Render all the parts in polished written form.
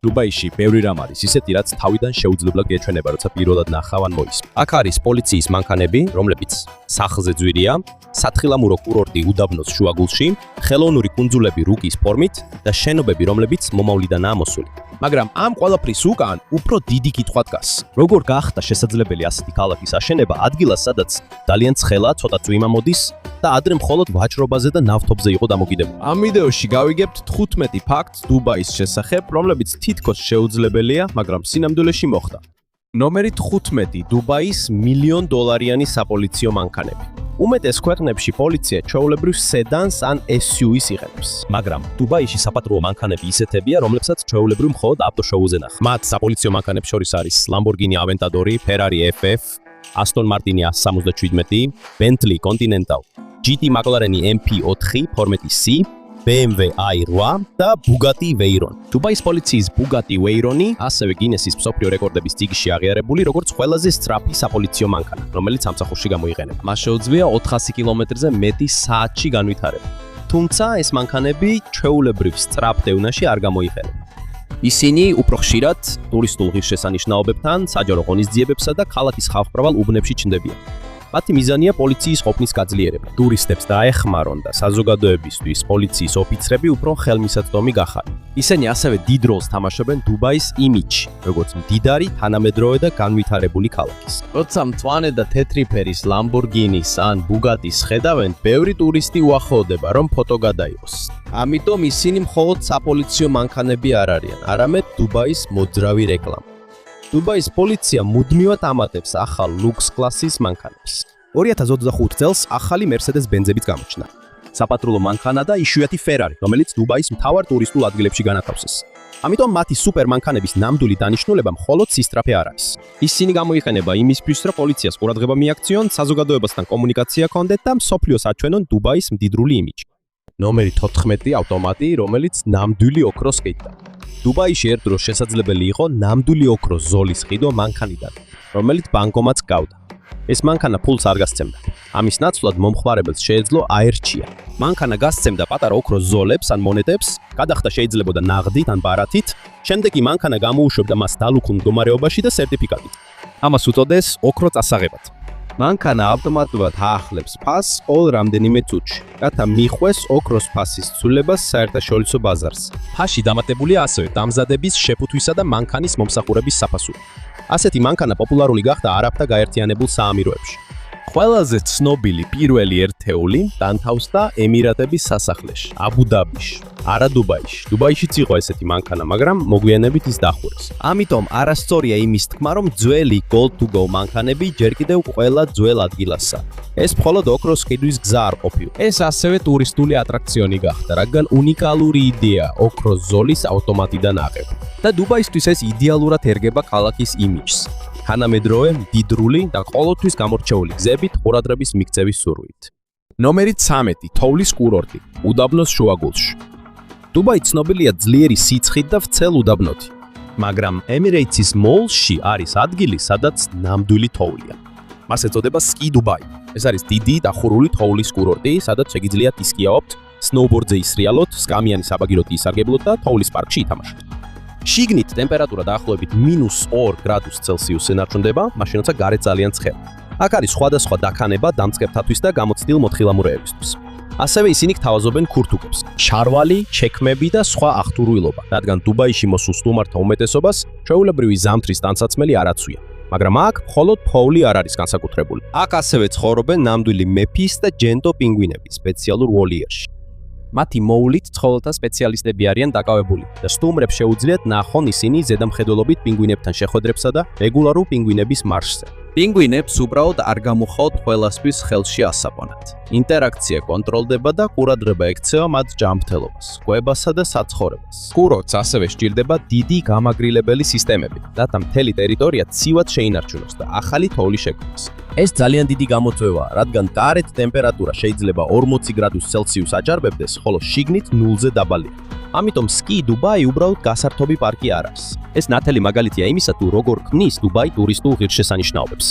დუბაიში ბევრი რამ არის, ისეთი რაც თავიდან შეუძლებლად გეჩვენება, როცა პირველად ნახავ ან მოისმენ. აქ არის პოლიციის მანქანები, რომლებიც სახლზე ძვირია, სათხილამურო კურორტი უდაბნოს შუაგულში, ხელოვნური კუნძულები რუკის ფორმით და შენობები, რომლებიც მომავლიდანაა მოსული. მაგრამ ამ ყველაფრის უკან უფრო დიდი კითხვა დგას. როგორ გახდა შესაძლებელი ასეთი ქალაქის აშენება ადგილას, სადაც ძალიან ცხელა, ცოტა წვიმა მოდის და ადრე მხოლოდ ვაჭრობაზე და ნავთობზე იყო დამოკიდებული. ამ ვიდეოში გავიგებთ 15 ფაქტს დუბაის შესახებ, რომლებიც თითქოს შეუძლებელია, მაგრამ სინამდვილეში მოხდა. ნომერი 15. დუბაის $1,000,000 საპოლიციო მანქანები. უმეტეს ქვეყნებში პოლიცია ჩვეულებრივ სედანს ან SUV-ს იღებს, მაგრამ დუბაიში საპატრულო მანქანები ისეთებია, რომლებსაც ჩვეულებრივ მხოლოდ ავტოშოუზე ნახავთ. მათ საპოლიციო მანქანებს შორის არის Lamborghini Aventador, Ferrari FF, Aston Martin 177, Bentley Continental, GT McLaren MP4 ფორმეტი C, BMW i8 და Bugatti Veyron. დუბაის პოლიციის Bugatti Veyron-ი ასევე გინესის მსოფლიო რეკორდების წიგნში აღიარებული როგორც ყველაზე სწრაფი საპოლიციო მანქანა, რომელიც სამსახურში გამოიყენება. მას შეუძლია 400 კილომეტრზე მეტი საათში განვითარება. თუმცა ეს მანქანები ჩვეულებრივ სწრაფ დევნაში არ გამოიყენება. ისინი უფრო ხშირად ტურისტულ ღირსშესანიშნაობებთან, საჯარო ღონისძიებებსა და ქალაქის ხალხმრავალ უბნებში ჩნდებიან. მათი მიზანია პოლიციის ყოფნის გაძლიერება. ტურისტებს დაეხმარონ და საზოგადოებისთვის პოლიციის ოფიცრები უფრო ხელმისაწვდომი გახადონ. ისინი ასევე დიდ როლს თამაშობენ დუბაის იმიჯში, როგორც მდიდარი, თანამედროვე და განვითარებული ქალაქის. როცა მწვანე და თეთრი ფერის Lamborghini-ს ან Bugatti-ს ხედავენ, ბევრი ტურისტი უახლოვდება, რომ ფოტო გადაიღოს. ამიტომ ისინი მხოლოდ საპოლიციო მანქანები არ არიან, არამედ დუბაის მოძრავი რეკლამა. დუბაის პოლიცია მუდმივად ამატებს ახალ ლუქს კლასის მანქანებს. 2025 წელს ახალი Mercedes-Benz-ებიც გამოჩნდა. საპატრულო მანქანა და იშვიათი Ferrari, რომელიც დუბაის მთავარ ტურისტულ ადგილებში განათავსეს. ამიტომ მათი სუპერ მანქანების ნამდვილი დანიშნულება მხოლოდ სისწრაფე არ არის. ისინი გამოიყენება იმისთვის, რომ პოლიციას ყურადღება მიაქციონ, საზოგადოებასთან კომუნიკაცია ჰქონდეთ და მსოფლიოს აჩვენონ დუბაის მდიდრული იმიჯი. ნომერი 14 ავტომატი, რომელიც ნამდვილი ოქროს ყიდდა. დუბაიში ერთ დროს შესაძლებელი იყო ნამდვილი ოქროს ზოლის ყიდვა მანქანიდან, რომელიც ბანკომატს გავდა. ეს მანქანა ფულს არ გასცემდა. ამის ნაცვლად მომხმარებელს შეეძლო აერჩია. მანქანა გასცემდა პატარა ოქროს ზოლებს ან მონეტებს, გადახდა შეიძლებოდა ნაღდით ან ბარათით, შემდეგ კი მანქანა გამოუშვებდა მას დალუქულ მდგომარეობაში და სერტიფიკატით. ამას უწოდეს ოქრო წასაღებად. მანქანა ავტომატურად აახლებს ფასს ყოველ რამდენიმე წუთში, რათა მიხვეს ოქროს ფასის ცვლილებას საერთაშორისო ბაზარს. ფასში დამატებულია ასევე დამზადების, შეფუთვისა და მანქანის მომსახურების საფასური. ასეთი მანქანა პოპულარული გახდა არაბთა გაერთიანებულ საამიროებში. ყველაზე ცნობილი პირველი ერთეული განთავსდა ემირატების სასახლეში, აბუ-დაბიში, არა დუბაიში. დუბაიშიც იყო ესეთი მანქანა, მაგრამ მოგვიანებით ის დახურეს. ამიტომ არასწორია იმის თქმა, რომ ძველი gold to go მანქანები ჯერ კიდევ ყველა ძველ ადგილასაა. ეს მხოლოდ ოქროს ყიდვის გზა არ ყოფილა. ეს ასევე ტურისტული ატრაქციონი გახდა, რადგან უნიკალური იდეა ოქროს ზოლის ავტომატიდან აღება. და დუბაისთვის ეს იდეალურად ერგება ქალაქის იმიჯს. თანამედროვე, მდიდრული და ყოველთვის გამორჩეული გზებით ყურადღების მიქცევის სურვილით. ნომერი 13. თოვლის კურორტი, უდაბნოს შუაგულში. დუბაი ცნობილია ძლიერი სიცხით და ვრცელ უდაბნოთი, მაგრამ Emirates-ის მოლში არის ადგილი, სადაც ნამდვილი თოვლია. მას ეწოდება Ski Dubai. ეს არის დიდი დახურული თოვლის კურორტი, სადაც შეგიძლიათ ისკიაობთ, სნოუბორდზე ისრიალოთ, სკამიანი საბაგიროთ ისარგებლოთ და თოვლის პარკში ითამაშოთ. შიგნით ტემპერატურა დაახლოებით -2 გრადუს ცელსიუსზე ნარჩუნდება, მაშინ როცა გარეთ ძალიან ცხელია. აქ არის სხვადასხვა დაქანება დამწყებთათვის და გამოცდილ მოთხილამურეებისთვის. ასევე ისინი გთავაზობენ ქურთუკებს, შარვალი, ჩექმები და სხვა აღთურვილობა, რადგან დუბაიში მოსულ სტუმართა უმეტესობას ჩვეულებრივი ზამთრის ტანსაცმელი არ აცვია. მაგრამ აქ მხოლოდ ფოვლი არ არის განსაკუთრებული. აქ ასევე ცხოვრობენ ნამდვილი მეფის და ჯენტო პინგვინები სპეციალურ ვოლიერში. მათი მოვლით ცხოველთა სპეციალისტები არიან დაკავებული და სტუმრებს შეუძლიათ ნახონ ისინი ზედამხედველობით პინგვინებთან შეხვედრებსა და რეგულარულ პინგვინების მარშზე. პინგვინებს უბრალოდ არ გამოხაოთ ყველასთვის ხელში ასაპონად. ინტერაქცია კონტროლდება და ყურადღება ექცევა მათ ჯანმრთელობას, კვებასა და საცხოვრებას. კურორტს ასევე სჭირდება დიდი გამაგრილებელი სისტემები, რათა მთელი ტერიტორია ცივად შეინარჩუნოს და ახალი თოვლი შექმნას. ეს ძალიან დიდი გამოწვევაა, რადგან გარეთ ტემპერატურა შეიძლება 40 გრადუს ცელსიუსს აჯარბებდეს, ხოლო შიგნით 0-ზე დაბალია. ამიტომ Ski Dubai უბრალოდ გასართობი პარკი არ არის. ეს ნათელი მაგალითია იმისა, თუ როგორ ქმნის დუბაი ტურისტულ ღირსშესანიშნაობებს.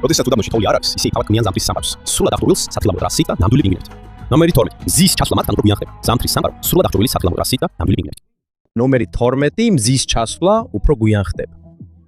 როდესაც უდაბნოში თოვლი არ არის, ისინი თავად ქმნიან ზამთრის სამყაროს, სრულად აღჭურვილს სათხილამურო რასით და ნამდვილი პინგვინებით. ნომერი 12. ზის ჩასვლა მათ განუყურებიან ხდება. ზამთრის სამყარო სრულად აღჭურვილი სათხილამურო რასით და ნამდვილი პინგვინებით. ნომერი 12 მზის ჩასვლა უფრო გვიან ხდება.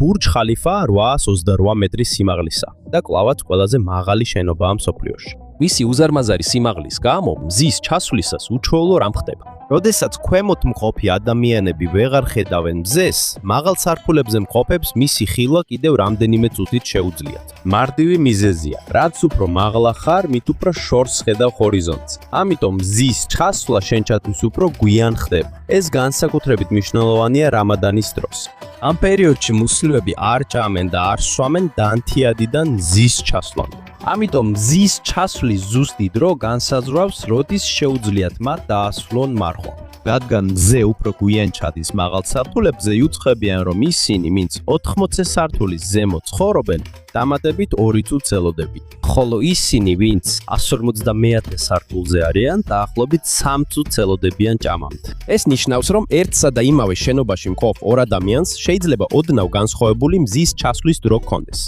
ბურჯ ხალიფა 828 მეტრის სიმაღლისა და კვლავაც ყველაზე მაღალი შენობაა მსოფლიოში. მისი უზარმაზარი სიმაღლის გამო მზის ჩასვლისას უჩვეულო რამ ხდება. როდესაც ქვემოთ მყოფი ადამიანები ვეღარ ხედავენ მზეს, მაღალ სართულებზე მყოფებს მისი ხილვა კიდევ რამდენიმე წუთით შეუძლიათ. მარტივი მიზეზია, რაც უფრო მაღლა ხარ, მით უფრო შორს ხედავ ჰორიზონტს. ამიტომ მზის ჩასვლა შენჩათვის უფრო გვიან ხდება. ეს განსაკუთრებით მნიშვნელოვანია რამადანის დროს. ამ პერიოდში მუსლიმები არ ჭამენ და არ სვამენ დანთიადიდან მზის ჩასვლამდე. ამიტომ მზის ჩასვლის ზუსტი დრო განსაზღვრავს, როდის შეუძლიათ მათ დაასრულონ მარხვა. რადგან მზე უფრო გვიან ჩადის მაღალ სართულებზე, იუწყებიან, რომ ისინი, ვინც 80 სართულის ზემოთ ცხოვრობენ, დამატებით 2 წუთს ელოდებით. ხოლო ისინი, ვინც 150 სართულზე არიან, დაახლოებით 3 წუთს ელოდებიან ჭამამდე. ეს ნიშნავს, რომ ერთსა და იმავე შენობაში მყოფ 2 ადამიანს შეიძლება ოდნავ განსხვავებული მზის ჩასვლის დრო ჰქონდეს.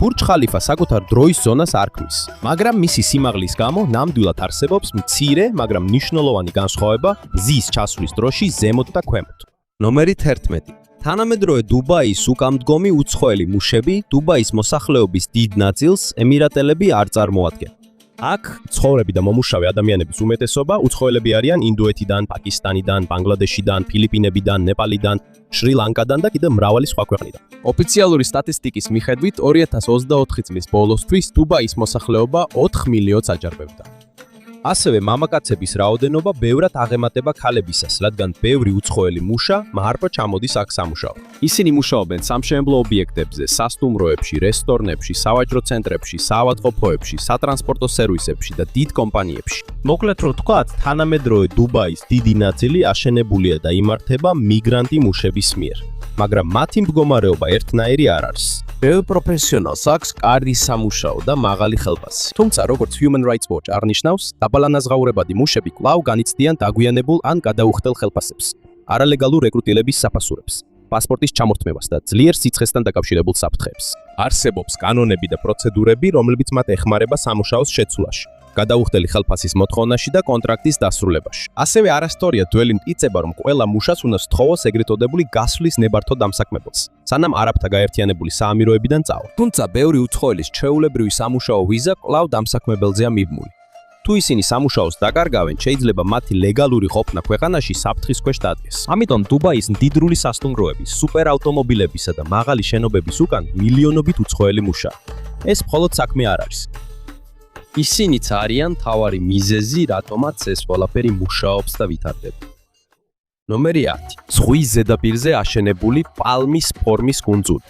ბურჯ ხალიფა საკუთარ დროის ზონას არ ქმნის, მაგრამ მისი სიმაღლის გამო ნამდვილად არსებობს მცირე, მაგრამ მნიშვნელოვანი განსხვავება მზის ჩასვლის დროში ზემოთ და ქვემოთ. ნომერი 11. თანამედროვე დუბაის უკამდგომი უცხოელი მუშები დუბაის მოსახლეობის დიდ ნაწილს ემირატელები არ წარმოადგენენ. აქ ცხოვრები და მომუშავე ადამიანების უმეტესობა უცხოელები არიან ინდოეთიდან, პაკისტანიდან, ბანგლადეშიდან, ფილიპინებიდან, ნეპალიდან, შრი-ლანკადან და კიდევ მრავალი სხვა ქვეყნიდან. ოფიციალური სტატისტიკის მიხედვით 2024 წლის ბოლოსთვის დუბაის მოსახლეობა 4 მილიონს აჯარებდა. ასევე მამაკაცების რაოდენობა ბევრად აღემატება ქალებისას, რადგან ბევრი უცხოელი მუშა მარპო ჩამოდის აქ სამუშაოდ. ისინი მუშაობენ სამშენებლო ობიექტებზე, სასტუმროებში, რესტორნებში, სავაჭრო ცენტრებში, საავადმყოფოებში, სატრანსპორტო სერვისებში და დიდ კომპანიებში. მოკლედ რო ვთქვათ, თანამედროვე დუბაის დიდი ნაწილი აშენებულია და იმართება მიგრანტი მუშების მიერ. მაგრამ მათი მდგომარეობა ერთნაირი არ არის. ბევრ პროფესიონალს აქვს კარგი სამუშაო და მაღალი ხელფასი. თუმცა, როგორც Human Rights Watch აღნიშნავს, დაბალანაზღაურებადი მუშები კვლავ განიცდიან დაგვიანებულ ან გადაუხდელ ხელფასებს, არალეგალურ რეკრუტირების საფასურებს, პასპორტის ჩამორთმევას და ძლიერ სიცხესთან დაკავშირებულ საფრთხეებს. არსებობს კანონები და პროცედურები, რომლებიც მათ ეხმარება სამუშაოს შეცვლაში, გადაუხდელი ხელფასის მოთხოვნაში და კონტრაქტის დასრულებაში. ასევე არასტორია ძველი მტკიცება, რომ ყველა მუშას უნდა სთხოვოს ეგრეთ წოდებული გასვლის ნებართვა დამსაქმებელს, სანამ არაბთა გაერთიანებული საამიროებიდან წავა. თუმცა ბევრი უცხოელის ჩვეულებრივი სამუშაო ვიზა კვლავ დამსაქმებელზეა მიბმული. თუ ისინი სამუშაოს დაკარგავენ, შეიძლება მათი ლეგალური ყოფნა ქვეყანაში საფრთხის ქვეშ დადგეს. ამიტომ დუბაის მდიდრული სასტუმროების, სუპერავტომობილებისა და მაღალი შენობების უკან მილიონობით უცხოელი მუშაა. ეს მხოლოდ საქმე არ არის. ისინიც არიან მთავარი მიზეზი, რატომაც ეს ყველაფერი მუშაობს და ვითარდება. ნომერი 10. ზღვის ზედაპირზე აშენებული პალმის ფორმის კუნძული.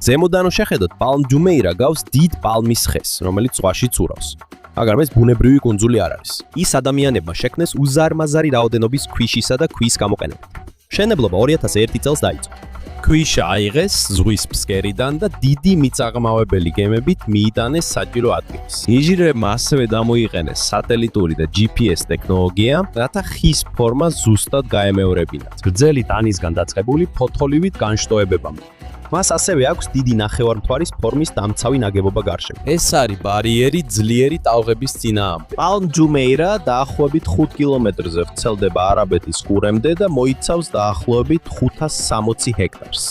ზემოდან შეხედოთ, პალმ ჯუმეირა გავს დიდ პალმის ხეს, რომელიც ზღვაში ცურავს. მაგრამ ეს ბუნებრივი კუნძული არ არის. ის ადამიანებმა შექმნეს უზარმაზარი რაოდენობის ქვიშისა და ქვის გამოყენებით. მშენებლობა 2001 წელს დაიწყო. ქვიშა აიღეს ზღვის ფსკერიდან და დიდი მიწაღმავებელი გემებით მიიტანეს საჭირო ადგილს. ინჟინერებმა ასევე დამოიყენეს სატელიტური და GPS ტექნოლოგია, რათა ხის ფორმა ზუსტად გაემეორებინათ, გრძელი ტანისგან დაწყებული ფოთოლივით განშტოებებამდე. მას ასევე აქვს დიდი ნახევარმთვარის ფორმის დამცავი ნაგებობა გარშემო. ეს არის ბარიერი ძლიერი ტალღების წინააღმდეგ. პალმ ჯუმეირა დაახლოებით 5 კილომეტრზე ვრცელდება არაბეთის ყურემდე და მოიცავს დაახლოებით 560 ჰექტარს.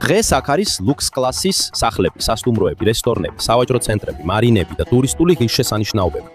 დღეს აქ არის ლუქს კლასის სახლები, სასტუმროები, რესტორნები, სავაჭრო ცენტრები, მარინები და ტურისტული ღირსშესანიშნაობები.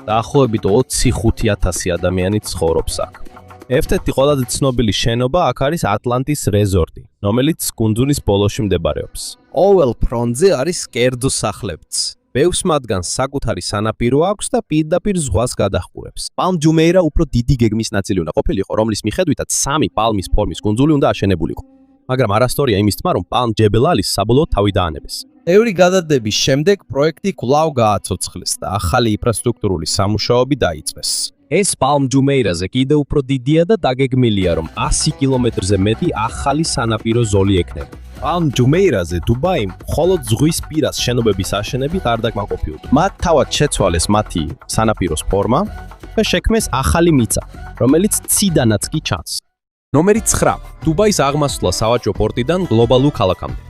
დაახლოებით 25,000 ადამიანი ცხოვრობს აქ. ერთ-ერთი ყველაზე ცნობილი შენობა აქ არის ატლანტის რეზორტი, რომელიც კუნძულის ბოლოში მდებარეობს. ყოველ ფრონტზე არის კერძო სახლებიც. ბევრს მათგანს საკუთარი სანაპირო აქვს და პირდაპირ ზღვას გადაჰყურებს. პალმ ჯუმეირა უფრო დიდი გეგმის ნაწილი უნდა ყოფილიყო, რომლის მიხედვითაც 3 პალმის ფორმის კუნძული უნდა აშენებულიყო. მაგრამ არასტორია იმის თქმა, რომ პალმ ჯებელ-ალის საბოლოოდ თავი დაანებეს. ბევრი გადადების შემდეგ პროექტი კვლავ გააცოცხლეს და ახალი ინფრასტრუქტურული სამუშაოები დაიწყეს. ეს პალმ ჯუმეირაზე კიდევ უფრო დიდია და დაგეგმილია, რომ 100 კილომეტრზე მეტი ახალი სანაპირო ზოლი ექნება. პალმ ჯუმეირაზე დუბაიმ მხოლოდ ზღვის პირას შენობების აშენებით არ დაკმაყოფილდა. მათ თავად შეცვალეს მათი სანაპიროს ფორმა და შექმნეს ახალი მიწა, რომელიც ციდანაც კი ჩანს. ნომერი 9. დუბაის აღმასვლა სავაჭრო პორტიდან გლობალურ ქალაქამდე.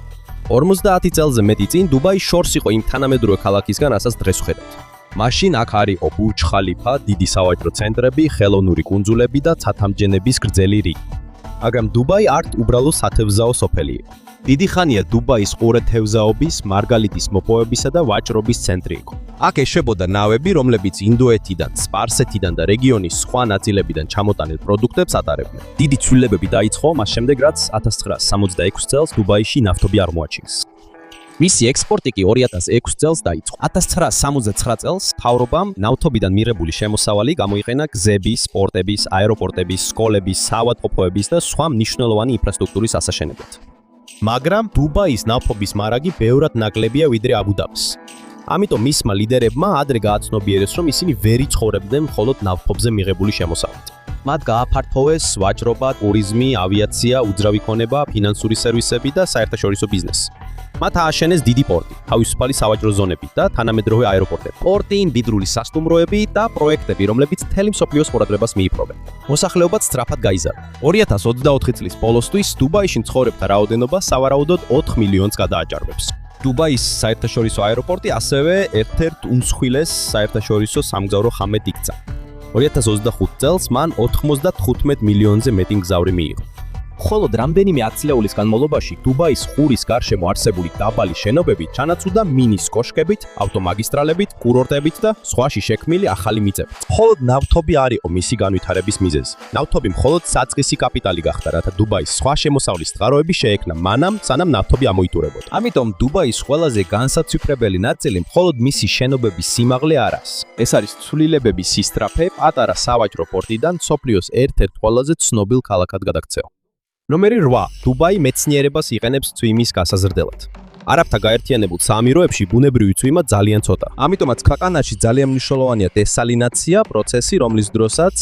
50 წელზე მეტი წინ დუბაი შორს იყო იმ თანამედროვე ქალაქისგან, რასაც დღეს ვხედავთ. მაშინ აქ არ იყო ბურჯ ხალიფა, დიდი სავაჭრო ცენტრები, ხელოვნური კუნძულები და ცათამბჯენების გრძელი რიგი. მაგრამ დუბაი არც უბრალო სათევზაო სოფელი იყო. დიდი ხანია დუბაის ყურეთევზაობის, მარგალიტის მოპოვებისა და ვაჭრობის ცენტრი იყო. აქ ეშვებოდა ნავები, რომლებიც ინდოეთიდან, სპარსეთიდან და რეგიონის სხვა ნაწილებიდან ჩამოტანილ პროდუქტებს ატარებდნენ. დიდი ცვლილებები დაიწყო მას შემდეგ, რაც 1966 წელს დუბაიში ნავთობი აღმოაჩინეს. მისი ექსპორტი კი 2006 წელს დაიწყო. 1969 წელს მთავრობამ ნავთობიდან მიღებული შემოსავალი გამოიყენა გზების, პორტების, აეროპორტების, სკოლების, საავადმყოფოების და სხვა მნიშვნელოვანი ინფრასტრუქტურის ასაშენებლად. მაგრამ დუბაის ნავთობის მარაგი ბევრად ნაკლებია ვიდრე აბუ-დაბის. ამიტომ მისმა ლიდერებმა ადრე გააცნობიერეს, რომ ისინი ვერ იცხოვრებდნენ მხოლოდ ნავთობზე მიღებული შემოსავლით. მათ გააფართოვეს ვაჭრობა, ტურიზმი, ავიაცია, უძრავი ქონება, ფინანსური სერვისები და საერთაშორისო ბიზნესი. მათ ააშენეს დიდი პორტი, თავისუფალი სავაჭრო ზონები და თანამედროვე აეროპორტები, პორტი, მდიდრული სასტუმროები და პროექტები, რომლებიც მთელი მსოფლიოს ყურადღებას მიიპყრობენ. მოსახლეობაც სწრაფად გაიზარდა. 2024 წლის ბოლოსთვის დუბაიში მცხოვრებთა რაოდენობა სავარაუდოდ 4 მილიონს გადააჭარბებს. დუბაის საერთაშორისო აეროპორტი ასევე ერთ-ერთ უმსხვილეს საერთაშორისო სამგზავრო ხამედ იქცა. 2025 წელს მან 95 მილიონზე მეტი მგზავრი მიიღო. მხოლოდ რამდენიმე ათწლეულის განმავლობაში დუბაის ყურის გარშემო არსებული დაბალი შენობები ჩანაცვლა მინის კოშკებით, ავტომაგისტრალებით, კურორტებით და სხვაში შექმნილი ახალი მიწებით. მხოლოდ ნავთობი არ იყო მისი განვითარების მიზეზი. ნავთობი მხოლოდ საწყისი კაპიტალი გახდა, რათა დუბაის სხვა შემოსავლის წყაროები შეექმნა მანამ, სანამ ნავთობი ამოიტურებოდა. ამიტომ დუბაის ყველაზე განსაცვიფრებელი ნაწილი მხოლოდ მისი შენობების სიმაღლე არ არის. ეს არის ცვლილებების სისწრაფე პატარა სავაჭრო პორტიდან მსოფლიოს ერთ-ერთ ყველაზე ცნობილ ქალაქად გადაქცევა. ნომერი 8. დუბაი მეცნიერებას იყენებს წვიმის გასაზრდელად. არაბთა გაერთიანებულ საამიროებში ბუნებრივი წვიმა ძალიან ცოტა. ამიტომაც ქვეყანაში ძალიან მნიშვნელოვანია დესალინაცია პროცესი, რომლის დროსაც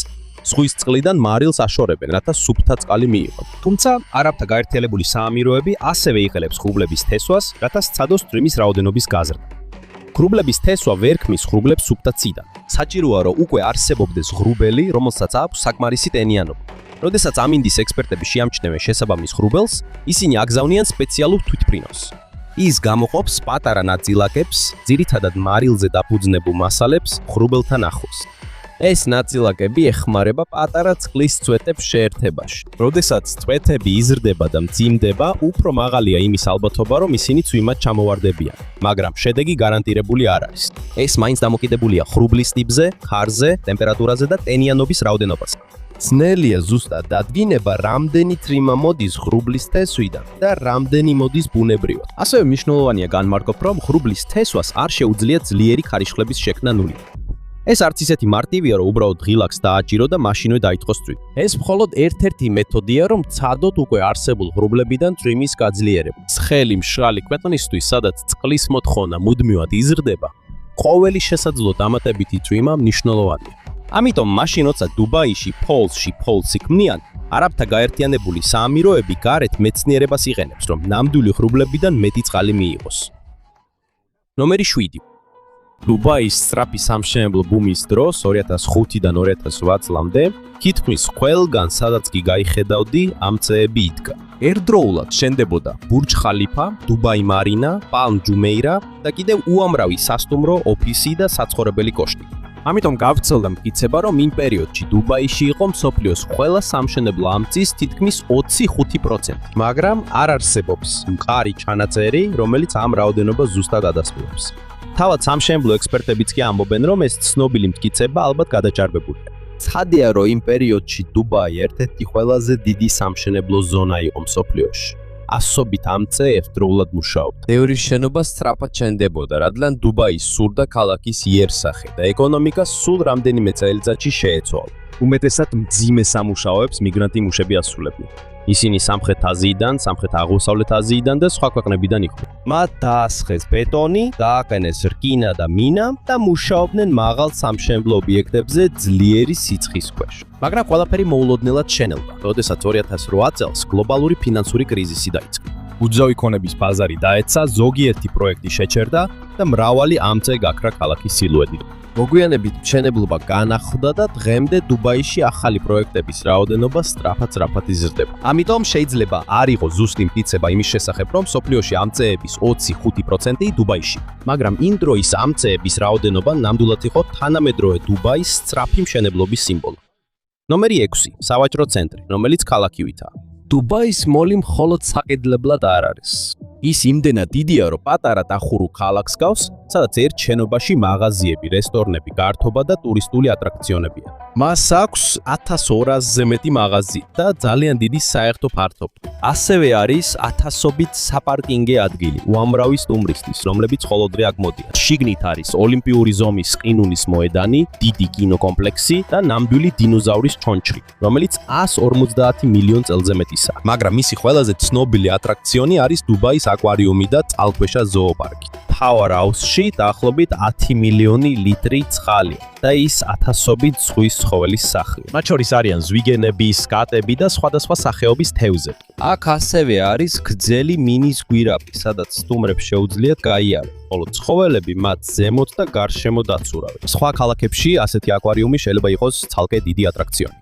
ზღვის წყლიდან მარილს აშორებენ, რათა სუფთა წყალი მიიღონ. თუმცა არაბთა გაერთიანებული საამიროები ასევე იღელებს ღრუბლების თესვას, რათა სცადოს წვიმის რაოდენობის გაზრდა. ღრუბლების თესვა ვერ ქმნის ღრუბლებს სუფთა ციდან. საჭიროა, რომ უკვე არსებობდეს ღრუბელი, რომელსაც აქვს საკმარისი ტენიანობა. როდესაც ამინდის ექსპერტები შეამჩნევენ შესაბამის ღრუბელს, ისინი აგზავნიან სპეციალურ თვითმფრინავს. ის გამოყოფს პატარა ნაწილაკებს, ძირითადად მარილზე დაფუძნებულ მასალებს ღრუბელთან ახლოს. ეს ნაწილაკები ეხმარება პატარა წყლის წვეტებს შეერთებაში. როდესაც წვეტები იზრდება და მძიმდება, უფრო მაღალია იმის ალბათობა, რომ ისინი წვიმად ჩამოვარდებიან, მაგრამ შედეგი გარანტირებული არ არის. ეს მაინც დამოკიდებულია ღრუბლის ტიპზე, ხარზე, ტემპერატურაზე და ტენიანობის რაოდენობაზე. ძნელია ზუსტად დადგინება, რამდენი წვიმა მოდის ღრუბლის თესვიდან და რამდენი მოდის ბუნებრივად. ასევე მნიშვნელოვანია განმარტოთ, რომ ღრუბლის თესვას არ შეუძლია ძლიერი ქარიშხლების შექმნა ნულიდან. ეს არც ისეთი მარტივია, რომ უბრალოდ ღილაკს დააჭირო და მაშინვე დაიწყოს წვიმა. ეს მხოლოდ ერთ-ერთი მეთოდია, რომ ცადოთ უკვე არსებულ ღრუბლებიდან წვიმის გაძლიერება. ცხელი მშრალი ქვეყნისთვის, სადაც წყლის მოთხოვნა მუდმივად იზრდება, ყოველი შესაძლო დამატებითი წვიმა მნიშვნელოვანია. ამიტომ მაშინ, როცა დუბაიში ფოლსი ქმნიან, არაბთა გაერთიანებული საამიროები გარეთ მეცნიერებას იყენებს, რომ ნამდვილი ღრუბლებიდან მეტი წყალი მიიღოს. ნომერი 7. დუბაის სწრაფი სამშენებლო ბუმის დროს 2005-დან 2008 წლამდე თითქმის ყველგან, სადაც კი გაიხედავდი, ამწეები იდგა. ერთდროულად შენდებოდა ბურჯ ხალიფა, დუბაი მარინა, პალმ ჯუმეირა და კიდევ უამრავი სასტუმრო, ოფისი და საცხოვრებელი კოშკი. ამიტომ გავცელდა მტკიცება, რომ იმ პერიოდში დუბაიში იყო მსოფლიოს ყველა სამშენებლო ამწის თითქმის 25%, მაგრამ არ არსებობს მყარი ჩანაწერი, რომელიც ამ რაოდენობას ზუსტად ადასტურებს. თავად სამშენებლო ექსპერტებიც კი ამბობენ, რომ ეს ცნობილი მტკიცება ალბათ გადაჭარბებულია. ცხადია, რომ იმ პერიოდში დუბაი ერთ-ერთი ყველაზე დიდი სამშენებლო ზონა იყო მსოფლიოში. ასობით ამწე ერთდროულად მუშაობდა. ბევრი შენობა სწრაფად შენდებოდა, რადგან დუბაი სურდა ქალაქის იერსახე და ეკონომიკა სულ რამდენიმე წელიწადში შეეცვალა. უმეტესად მძიმე სამუშაოებს მიგრანტი მუშები ასრულებდნენ. ისინი სამხრეთ აზიიდან, სამხრეთ აღმოსავლეთ აზიიდან და სხვა ქვეყნებიდან იყვნენ. მათ დაასხეს ბეტონი, დააყენეს რკინა და მინა და მუშაობდნენ მაღალ სამშენებლო ობიექტებზე ძლიერი სიცხის ქვეშ. მაგრამ ყველაფერი მოულოდნელად შენელდა, როდესაც 2008 წელს გლობალური ფინანსური კრიზისი დაიწყო. უძრავი ქონების ბაზარი დაეცა, ზოგიერთი პროექტი შეჩერდა და მრავალი ამწე გაქრა ქალაქის სილუეტით. მოგვიანებით მშენებლობა განახლდა და დღემდე დუბაიში ახალი პროექტების რაოდენობა სწრაფად იზრდება. ამიტომ შეიძლება არ იყოს ზუსტი მტკიცება იმის შესახებ, რომ მსოფლიოში ამწეების 25% დუბაიში. მაგრამ იმ დროის ამწეების რაოდენობა ნამდვილად იყო თანამედროვე დუბაის სწრაფი მშენებლობის სიმბოლო. ნომერი 6. სავაჭრო ცენტრი, რომელიც ქალაქივითაა. დუბაის მოლი მხოლოდ საყიდლებლად არ არის. ის იმდენად დიდია, რომ პატარა დახურულ ქალაქს გავს, სადაც ერთ შენობაში მაღაზიები, რესტორნები, გართობა და ტურისტული ატრაქციონებია. მას აქვს 1200-ზე მეტი მაღაზია და ძალიან დიდი საერთო ფართობი. ასევე არის ათასობით საპარკინგე ადგილი, უამრავი სტუმრისთვის, რომლებიც ხოლოდღე აქ მოდიან. შიგნით არის ოლიმპიური ზომის ყინულის მოედანი, დიდი კინოკომპლექსი და ნამდვილი დინოზავრის ჩონჩხი, რომელიც 150 მილიონ წელზე მეტისაა. მაგრამ მისი ყველაზე ცნობილი ატრაქციონი არის დუბაის აკვარიუმი და წყალქვეშა ზოოპარკი. Power House-ში დაახლოებით 10 მილიონი ლიტრი წყალია და ის ათასობით ზღვის ცხოველის სახლი. მათ შორის არიან ზვიგენები, სკატები და სხვადასხვა სახეობის თევზები. აქ ასევე არის გრძელი მინის გვირაბი, სადაც სტუმრებს შეუძლიათ გაიარონ, ხოლო ცხოველები მათ ზემოთ და გარშემო დაცურავენ. სხვა ქალაქებში ასეთი აკვარიუმი შეიძლება იყოს ცალკე დიდი ატრაქციონი.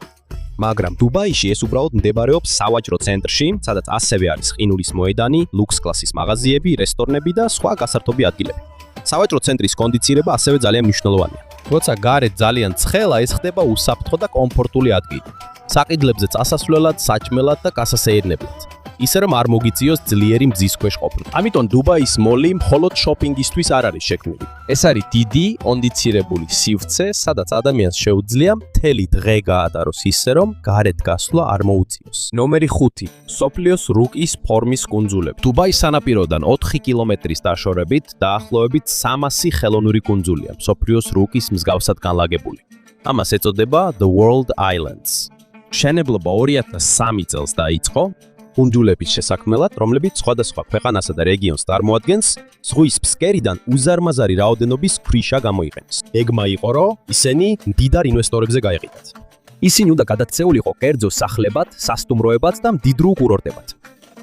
მაგრამ დუბაიში ეს უბრალოდ მდებარეობს სავაჭრო ცენტრში, სადაც ასევე არის ყინულის მოედანი, ლუქს კლასის მაღაზიები, რესტორნები და სხვა გასართობი ადგილები. სავაჭრო ცენტრის კონდიცირება ასევე ძალიან მნიშვნელოვანია. როცა გარეთ ძალიან ცხელა, ეს ხდება უსაფრთხო და კომფორტული ადგილი. საყიდლებზე წასასვლელად, საჭმელად და გასასეირნებლად. ისე რომ არ მოგიწიოს ძლიერი მზის ქვეშ ყოფნა. ამიტომ დუბაის მოლი მხოლოდ შოპინგისთვის არ არის შექმნილი. ეს არის დიდი, კონდიცირებული სივრცე, სადაც ადამიანს შეუძლია მთელი დღე გაატაროს ისე რომ გარეთ გასვლა არ მოუწიოს. ნომერი 5. მსოფლიოს რუკის ფორმის კუნძულები. დუბაის სანაპიროდან 4 კილომეტრის დაშორებით დაახლოებით 300 ხელოვნური კუნძულია, მსოფლიოს რუკის მსგავსად განლაგებული. ამას ეწოდება The World Islands. მშენებლობა 2003 წელს დაიწყო. კუნძულების შესაქმნელად, რომლებიც სხვადასხვა ქვეყანასა და რეგიონს წარმოადგენს, ზღვის ფსკერიდან უზარმაზარი რაოდენობის ქვიშა გამოიყენეს. ეგმა იყო, რომ ისინი მდიდარ ინვესტორებზე გაეყიდათ. ისინი უნდა გადაცეულიყო კერძო სახლებად, სასტუმროებად და მდიდრულ კურორტებად.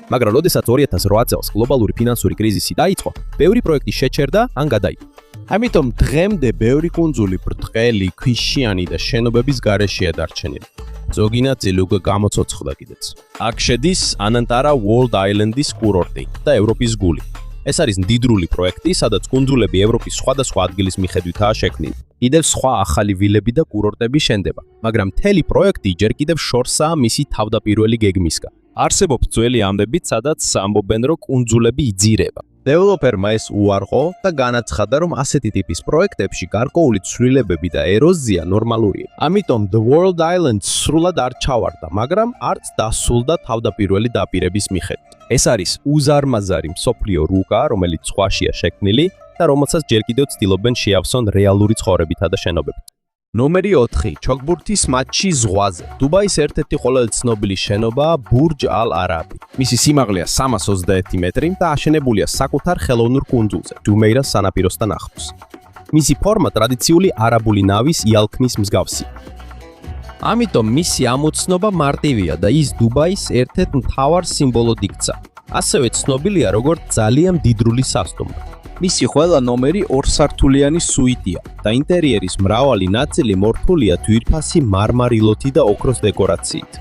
მაგრამ როდესაც 2008 წელს გლობალური ფინანსური კრიზისი დაიწყო, ბევრი პროექტი შეჩერდა ან გადაიღო. ამიტომ დღემდე ბევრი კუნძული ბრტყელი, ქვიშიანი და შენობების გარეშეა დარჩენილი. ზოგი ნაწილი უკვე გამოცოცხლდა კიდეც. აქ შედის ანანტარა World Island-ის კურორტი და ევროპის გული. ეს არის მდიდრული პროექტი, სადაც კუნძულები ევროპის სხვადასხვა ადგილის მიხედვითაა შექმნილი. კიდევ სხვა ახალი ვილები და კურორტები შენდება, მაგრამ მთელი პროექტი ჯერ კიდევ შორსაა მისი თავდაპირველი გეგმისგან. არსებობს ძველი ამბებიც, სადაც ამბობენ, რომ კუნძულები იძირება. დეველოპერმა ეს უარყო და განაცხადა, რომ ასეთი ტიპის პროექტებში გარკვეული ცვლილებები და ეროზია ნორმალურია. ამიტომ The World Island სრულად არ ჩავარდა, მაგრამ არც დასულდა თავდაპირველი დაპირების მიხედვით. ეს არის უზარმაზარი მსოფლიო რუკა, რომელიც სხვაშია შექმნილი და რომელსაც ჯერ კიდევ ცდილობენ შეავსონ რეალური ცხოვრებითა და შენობებით. ნომერი 4. ჩოგბურთის მატჩი ზღვაზე. დუბაის ერთ-ერთი ყველაზე ცნობილი შენობაა ბურჯ ალ-არაბი. მისი სიმაღლეა 321 მეტრი და აშენებულია საკუთარ ხელოვნურ კუნძულზე, ჯუმეირას სანაპიროსთან ახლოს. მისი ფორმა ტრადიციული არაბული ნავის იალქმის მსგავსია. ამიტომ მისი ამოცნობა მარტივია და ის დუბაის ერთ-ერთ მთავარ სიმბოლოდ იქცა. ასევე ცნობილია როგორც ძალიან მდიდრული სასტუმრო. მისი ყველა ნომერი ორსართულიანი სუიტია და ინტერიერის მრავალი ნაწილი მორთულია ძვირფასი მარმარილოთი და ოქროს დეკორაციით.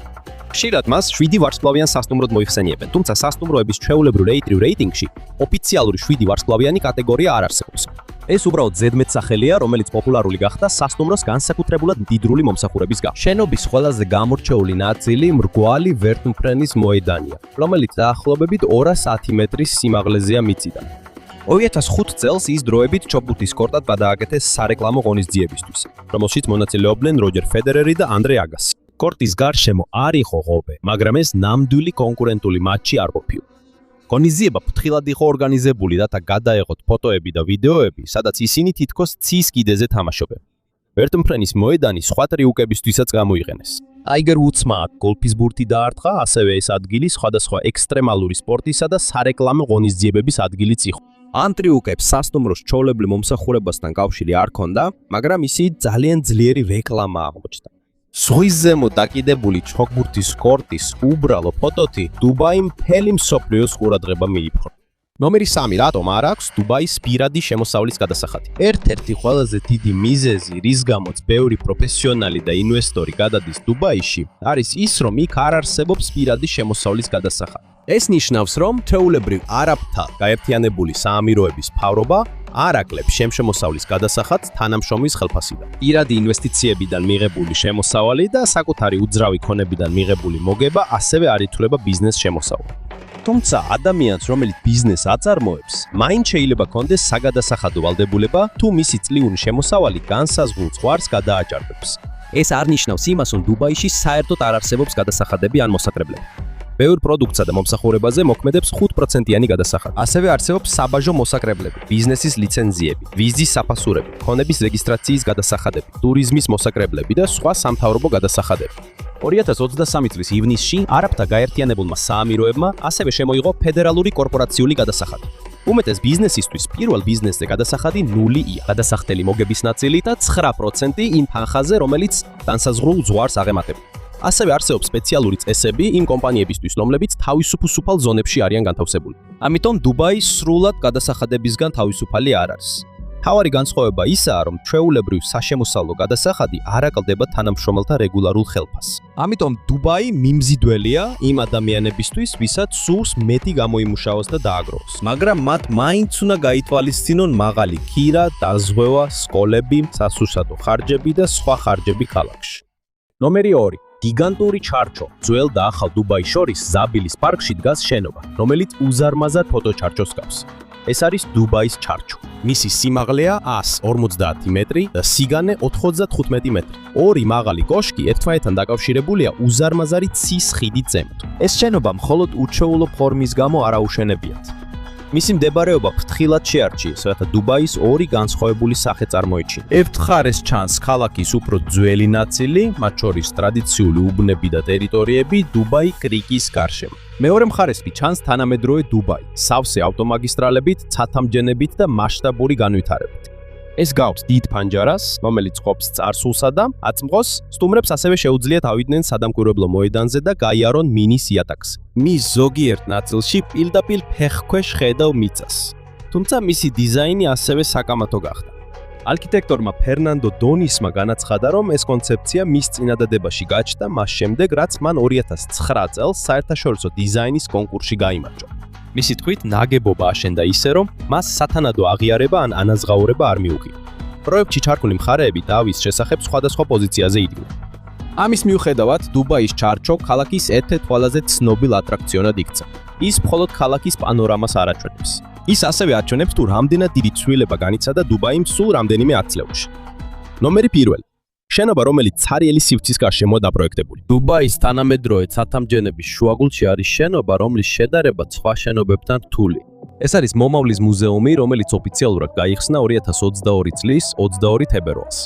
ხშირად მას 7 ვარსკვლავიან სასტუმროდ მოიხსენიებენ, თუმცა სასტუმროების ჩვეულებრივ რეიტინგში ოფიციალური 7 ვარსკვლავიანი კატეგორია არ არსებობს. ეს უბრალოდ ზედმეტსახელია, რომელიც პოპულარული გახდა სასტუმროს განსაკუთრებულად მდიდრული მომსახურების გამო. შენობის ყველაზე გამორჩეული ნაწილი მრგვალი ვერტმფრენის მოედანია, რომელიც დაახლოებით 210 მეტრის სიმაღლეზეა მიწიდან. 2005 წელს ის დროებით ჩოგბურთის კორტად გადააკეთეს სარეკლამო ღონისძიებისთვის, რომელშიც მონაწილეობდნენ როჯერ ფედერერი და ანდრე აგასი. კორტის გარშემო არ იყო ღობე, მაგრამ ეს ნამდვილი კონკურენტული მატჩი არ ყოფილა. ღონისძიება ფრთხილად იყო ორგანიზებული, რათა გადაეღოთ ფოტოები და ვიდეოები, სადაც ისინი თითქოს ცის კიდეზე თამაშობენ. ვერტმფრენის მოედანი სხვა ტრიუკებისთვისაც გამოიყენეს. ტაიგერ ვუდსმა გოლფის ბურთი დაარტყა, ასევე ეს ადგილი სხვადასხვა ექსტრემალური სპორტისა და სარეკლამო ღონისძიებების ადგილიც იყო. ან ტრიუკებს სასტუმროს ჩვეულებრივ მომსახურებასთან კავშირი არ ჰქონდა, მაგრამ ისი ძალიან ძლიერი რეკლამა აღმოჩნდა. ზღვის ზემო დაკიდებული ჩოგბურთის კორტის უბრალო ფოტოთი დუბაი მთელი მსოფლიოს ყურადღება მიიპყრო. ნომერი 3. რატომ არ აქვს დუბაის პირადი შემოსავლის გადასახადი? ერთ-ერთი ყველაზე დიდი მიზეზი, რის გამოც ბევრი პროფესიონალი და ინვესტორი გადადის დუბაიში, არის ის, რომ იქ არ არსებობს პირადი შემოსავლის გადასახადი. ეს ნიშნავს, რომ თეულებრივ არაბთა გაერთიანებული საამიროების მთავრობა არ აკლებს შემოსავლის გადასახადს თანამშრომლის ხელფასიდან. პირადი ინვესტიციებიდან მიღებული შემოსავალი და საკუთარი უძრავი ქონებიდან მიღებული მოგება ასევე არ ითვლება ბიზნეს შემოსავალი. თუმცა ადამიანს, რომელიც ბიზნესს აწარმოებს, მაინც შეიძლება კონდეს საგადასახადო ვალდებულება, თუ მისი წლიური შემოსავალი განსაზღვრულ ზღვარს გადააჭარბებს. ეს არ ნიშნავს იმას, რომ დუბაიში საერთოდ არ არსებობს გადასახადები ან მოსაკრებლები. ბევრ პროდუქტსა და მომსახურებაზე მოქმედებს 5%-იანი გადასახადი. ასევე არსებობს საბაჟო მოსაკრებლები, ბიზნესის ლიცენზიები, ვიზის საფასურები, ქონების რეგისტრაციის გადასახადები, ტურიზმის მოსაკრებლები და სხვა სამთავრობო გადასახადები. 2023 წლის ივნისში არაბთა გაერთიანებულმა საამიროებმა ასევე შემოიღო ფედერალური კორპორაციული გადასახადი. უმეტეს ბიზნესისთვის პირველ ბიზნესზე გადასახადი 0-ია. გადასახდელი მოგების ნაწილი და 9% იმ თანხაზე, რომელიც განსაზღვრულ ზღვარს აღემატება. ასევე არსებობს სპეციალური წესები იმ კომპანიებისთვის, რომლებიც თავისუფალ ზონებში არიან განთავსებული. ამიტომ დუბაი სრულად გადასახადებისგან თავისუფალი არ არის. თავარი განსხვავება ისაა, რომ ჩვეულებრივ საშემოსავლო გადასახადი არ აკლდება თანამშრომელთა რეგულარულ ხელფასს. ამიტომ დუბაი მიმზიდველია იმ ადამიანებისთვის, ვისაც სურს მეტი გამოიმუშაოს და დააგროვოს. მაგრამ მათ მაინც უნდა გაითვალისწინონ მაღალი ქირა, დაზღვევა, სკოლები, სასურსათო ხარჯები და სხვა ხარჯები ქალაქში. ნომერი 2. გიგანტური ჩარჩო. ძველ და ახალ დუბაის შორის ზაბილის პარკში დგას შენობა, რომელიც უზარმაზარ ფოტოჩარჩოს გავს. ეს არის დუბაის ჩარჩო. მისი სიმაღლეა 150 მეტრი და სიგანე 95 მეტრი. ორი მაღალი კოშკი ერთმანეთთან დაკავშირებულია უზარმაზარი ცის ხიდით ზემოთ. ეს შენობა მხოლოდ უჩვეულო ფორმის გამო არ აუშენებიათ. მისი მდებარეობა ფრთხილად შეარჩიეს, რათა დუბაის ორი განსხვავებული სახე წარმოიჩინოს. ერთ მხარეს ჩანს ქალაქის უფრო ძველი ნაწილი, მათ შორის ტრადიციული უბნები და ტერიტორიები დუბაი კრიკის გარშემო. მეორე მხარესში ჩანს თანამედროვე დუბაი, სავსე ავტომაგისტრალებით, ცათამბჯენებით და მასშტაბური განვითარებით. ეს გავს დიდ ფანჯარას, რომელიც ყოფს წარსულსა და აწმყოს, სტუმრებს ასევე შეუძლიათ ავიდნენ სადამკვირვებლო მოედანზე და გაიარონ მინის იატაკზე. მის ზოგიერთ ნაწილში პირდაპირ ფეხქვეშ ხედავ მიწას. თუმცა მისი დიზაინი ასევე საკამათო გახდა. არქიტექტორმა ფერნანდო დონისმა განაცხადა, რომ ეს კონცეფცია მის წინადადებაში გაჩნდა მას შემდეგ, რაც მან 2009 წელს საერთაშორისო დიზაინის კონკურსში გაიმარჯვა. მისი თქმით, ნაგებობა აშენდა ისე, რომ მას სათანადო აღიარება ან ანაზღაურება არ მიუღია. პროექტში ჩართული მხარეები დავის შესახებ სხვადასხვა პოზიციაზე იდგნენ. ამის მიუხედავად, დუბაის ჩარჩო ქალაქის ერთ-ერთ ყველაზე ცნობილ ატრაქციონად იქცა. ის მხოლოდ ქალაქის პანორამას არ აჩვენებს. ის ასევე აჩვენებს, თუ რამდენად დიდი ცვლილება განიცადა დუბაიმ სულ რამდენიმე ათწლეულში. ნომერი 1. შენობა, რომელიც ცარიელი სივრცის გარშემო დაპროექტებული. დუბაის თანამედროვე ცათამბჯენების შუაგულში არის შენობა, რომლის შედარება სხვა შენობებთან რთული. ეს არის მომავლის მუზეუმი, რომელიც ოფიციალურად გაიხსნა 2022 წლის 22 თებერვალს.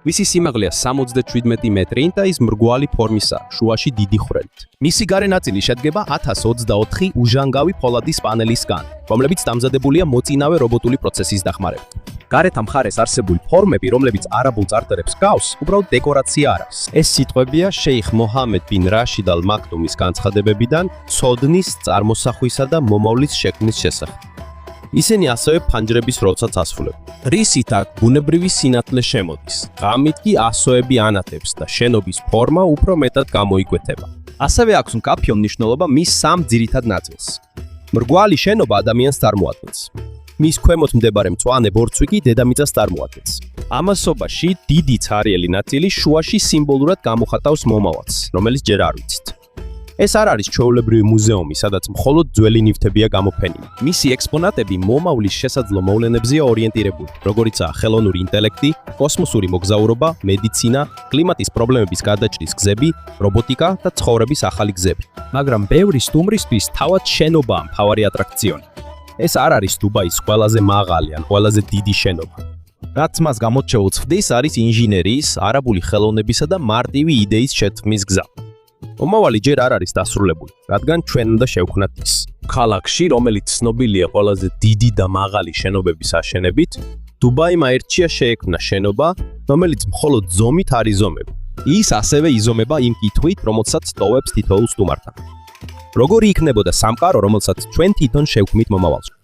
მისი სიმაღლეა 77 მეტრი და ის მრგვალი ფორმისაა, შუაში დიდი ხვრელით. მისი გარე ნაწილი შედგება 1024 უჟანგავი ფოლადის პანელისგან, რომლებიც დამზადებულია მოწინავე რობოტული პროცესის დახმარებით. გარეთ მხარეს არსებული ფორმები, რომლებიც არაბულ წარწერებს გავს, უბრალოდ დეკორაცია არ არის. ეს სიტყვებია შეიხ მოჰამედ ბინ რაშიდ ალ მაქტუმის განცხადებებიდან ცოდნის, წარმოსახვისა და მომავლის შექმნის შესახებ. ისინი ასევე ფანჯრების როლსაც ასრულებენ. რისით აქ ბუნებრივი სინათლე შემოდის. ღამით კი ასოები ანათებს და შენობის ფორმა უფრო მეტად გამოიკვეთება. ასევე აქვს მკაფიო მნიშვნელობა მის სამ ძირითად ნაწილს. მრგვალი შენობა ადამიანს წარმოადგენს. მის ქვემოთ მდებარე მწვანე ბორცვი კი დედამიწას წარმოადგენს. ამასობაში დიდი ცარიელი ნაწილი შუაში სიმბოლურად გამოხატავს მომავალს, რომელიც ჯერ არ ვიცით. ეს არ არის ჩვეულებრივი მუზეუმი, სადაც მხოლოდ ძველი ნივთებია გამოფენილი. მისი ექსპონატები მომავლის შესაძლო მოვლენებზეა ორიენტირებული, როგორიცაა ხელოვნური ინტელექტი, კოსმოსური მოგზაურობა, მედიცინა, კლიმატის პრობლემების გადაჭრის გზები, რობოტიკა და ცხოვრების ახალი გზები. მაგრამ ბევრი სტუმრისთვის თავად შენობაა მთავარი ატრაქციონი. ეს არ არის დუბაის ყველაზე მაღალი ან ყველაზე დიდი შენობა. რაც მას გამოც შეუცვლის, არის ინჟინერიის, არაბული ხელოვნებისა და მარტივი იდეის შეთქმის გზა. მომავალი ჯერ არ არის დასრულებული, რადგან ჩვენ უნდა შევქმნათ ის. ქალაქში, რომელიც ცნობილია ყველაზე დიდი და მაღალი შენობების აშენებით, დუბაიმ აირჩია შეექმნა შენობა, რომელიც მხოლოდ ზომით არ იზომება. ის ასევე იზომება იმ კითხვით, რომელსაც ტოვებს თითოეულ სტუმართან. როგორი იქნებოდა სამყარო, რომელსაც ჩვენ თვითონ შევქმნით მომავალში?